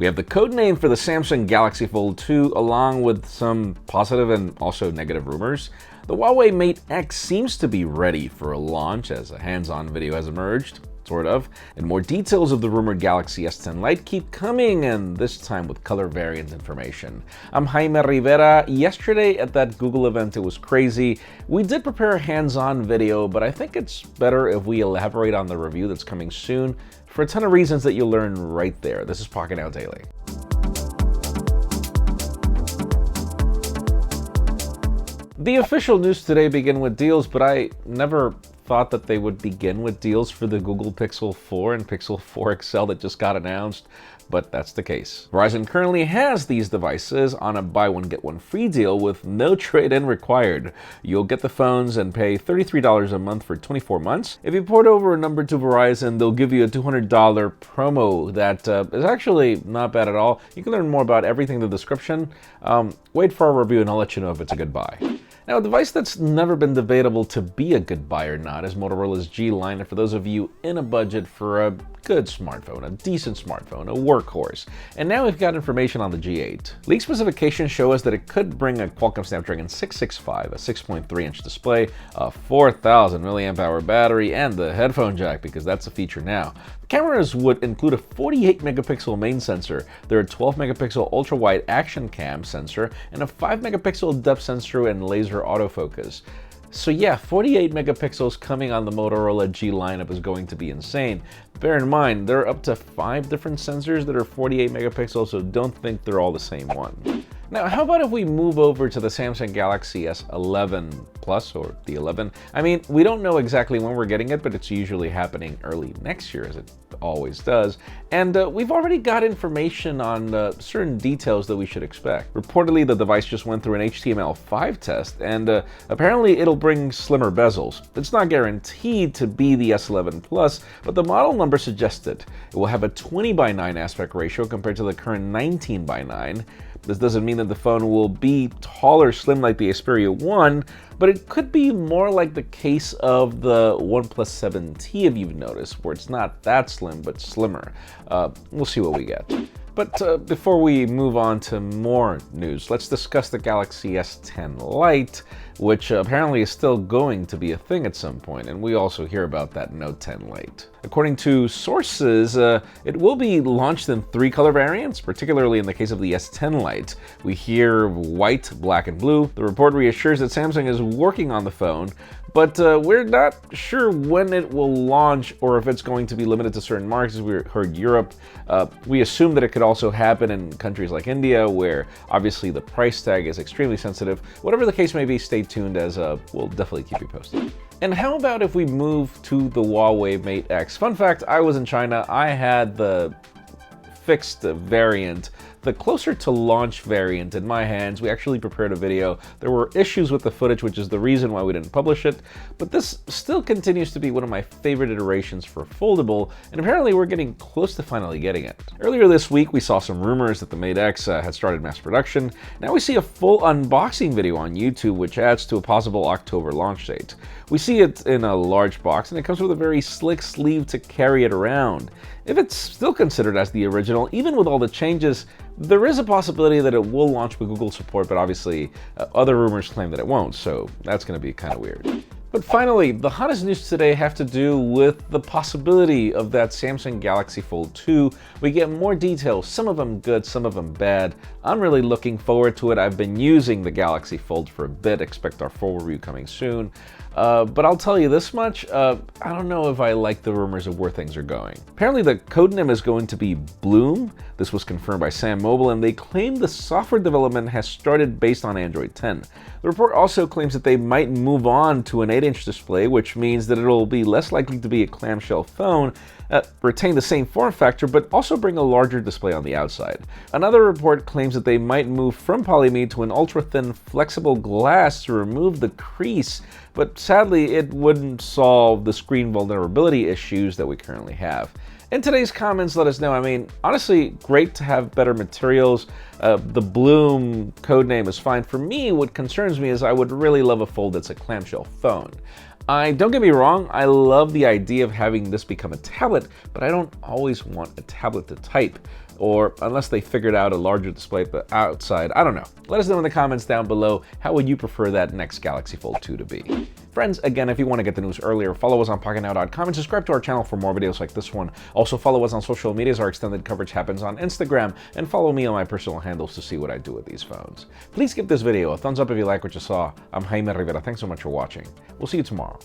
We have the code name for the Samsung Galaxy Fold 2, along with some positive and also negative rumors. The Huawei Mate X seems to be ready for a launch, as a hands-on video has emerged, sort of. And more details of the rumored Galaxy S10 Lite keep coming, and this time with color variant information. I'm Jaime Rivera. Yesterday at that Google event, it was crazy. We did prepare a hands-on video, but I think it's better if we elaborate on the review that's coming soon for a ton of reasons that you'll learn right there. This is Pocketnow Daily. The official news today begin with deals, but I never thought that they would begin with deals for the Google Pixel 4 and Pixel 4 XL that just got announced, but that's the case. Verizon currently has these devices on a buy one get one free deal with no trade-in required. You'll get the phones and pay $33 a month for 24 months. If you port over a number to Verizon, they'll give you a $200 promo that is actually not bad at all. You can learn more about everything in the description. Wait for our review and I'll let you know if it's a good buy. Now, a device that's never been debatable to be a good buy or not is Motorola's G line, and for those of you in a budget for a good smartphone, a decent smartphone, a workhorse. And now we've got information on the G8. Leaked specifications show us that it could bring a Qualcomm Snapdragon 665, a 6.3-inch display, a 4,000 milliamp hour battery, and the headphone jack, because that's a feature now. Cameras would include a 48 megapixel main sensor, there are 12 megapixel ultra-wide action cam sensor, and a 5 megapixel depth sensor and laser autofocus. So yeah, 48 megapixels coming on the Motorola G lineup is going to be insane. Bear in mind, there are up to 5 different sensors that are 48 megapixels, so don't think they're all the same one. Now, how about if we move over to the Samsung Galaxy S11 Plus, or the 11? I mean, we don't know exactly when we're getting it, but it's usually happening early next year, as it always does. And we've already got information on certain details that we should expect. Reportedly, the device just went through an HTML5 test, and apparently it'll bring slimmer bezels. It's not guaranteed to be the S11 Plus, but the model number suggested it will have a 20:9 aspect ratio compared to the current 19:9. This doesn't mean that the phone will be tall or slim like the Xperia 1, but it could be more like the case of the OnePlus 7T, if you've noticed, where it's not that slim, but slimmer. We'll see what we get. But before we move on to more news, let's discuss the Galaxy S10 Lite, which apparently is still going to be a thing at some point, and we also hear about that Note 10 Lite. According to sources, it will be launched in 3 color variants, particularly in the case of the S10 Lite. We hear white, black, and blue. The report reassures that Samsung is working on the phone, but we're not sure when it will launch or if it's going to be limited to certain markets. We heard Europe. We assume that it could also happen in countries like India, where obviously the price tag is extremely sensitive. Whatever the case may be, stay tuned, as we'll definitely keep you posted. And how about if we move to the Huawei Mate X? Fun fact, I was in China. I had the fixed variant, the closer to launch variant in my hands. We actually prepared a video. There were issues with the footage, which is the reason why we didn't publish it, but this still continues to be one of my favorite iterations for foldable, and apparently we're getting close to finally getting it. Earlier this week, we saw some rumors that the Mate X had started mass production. Now we see a full unboxing video on YouTube, which adds to a possible October launch date. We see it in a large box, and it comes with a very slick sleeve to carry it around. If it's still considered as the original, even with all the changes, there is a possibility that it will launch with Google support, but obviously other rumors claim that it won't, so that's going to be kind of weird. But finally, the hottest news today have to do with the possibility of that Samsung Galaxy Fold 2. We get more details, some of them good, some of them bad. I'm really looking forward to it. I've been using the Galaxy Fold for a bit. Expect our full review coming soon. But I'll tell you this much, I don't know if I like the rumors of where things are going. Apparently the codename is going to be Bloom. This was confirmed by Sam Mobile, and they claim the software development has started based on Android 10. The report also claims that they might move on to an 8-inch display, which means that it'll be less likely to be a clamshell phone, retain the same form factor, but also bring a larger display on the outside. Another report claims that they might move from polyamide to an ultra-thin flexible glass to remove the crease, but sadly it wouldn't solve the screen vulnerability issues that we currently have. In today's comments, let us know. I mean, honestly, great to have better materials. The Bloom codename is fine. For me, what concerns me is I would really love a Fold that's a clamshell phone. Don't get me wrong, I love the idea of having this become a tablet, but I don't always want a tablet to type. or unless they figured out a larger display at the outside. I don't know. Let us know in the comments down below, how would you prefer that next Galaxy Fold 2 to be? Friends, again, if you want to get the news earlier, follow us on Pocketnow.com and subscribe to our channel for more videos like this one. Also, follow us on social media as our extended coverage happens on Instagram, and follow me on my personal handles to see what I do with these phones. Please give this video a thumbs up if you like what you saw. I'm Jaime Rivera. Thanks so much for watching. We'll see you tomorrow.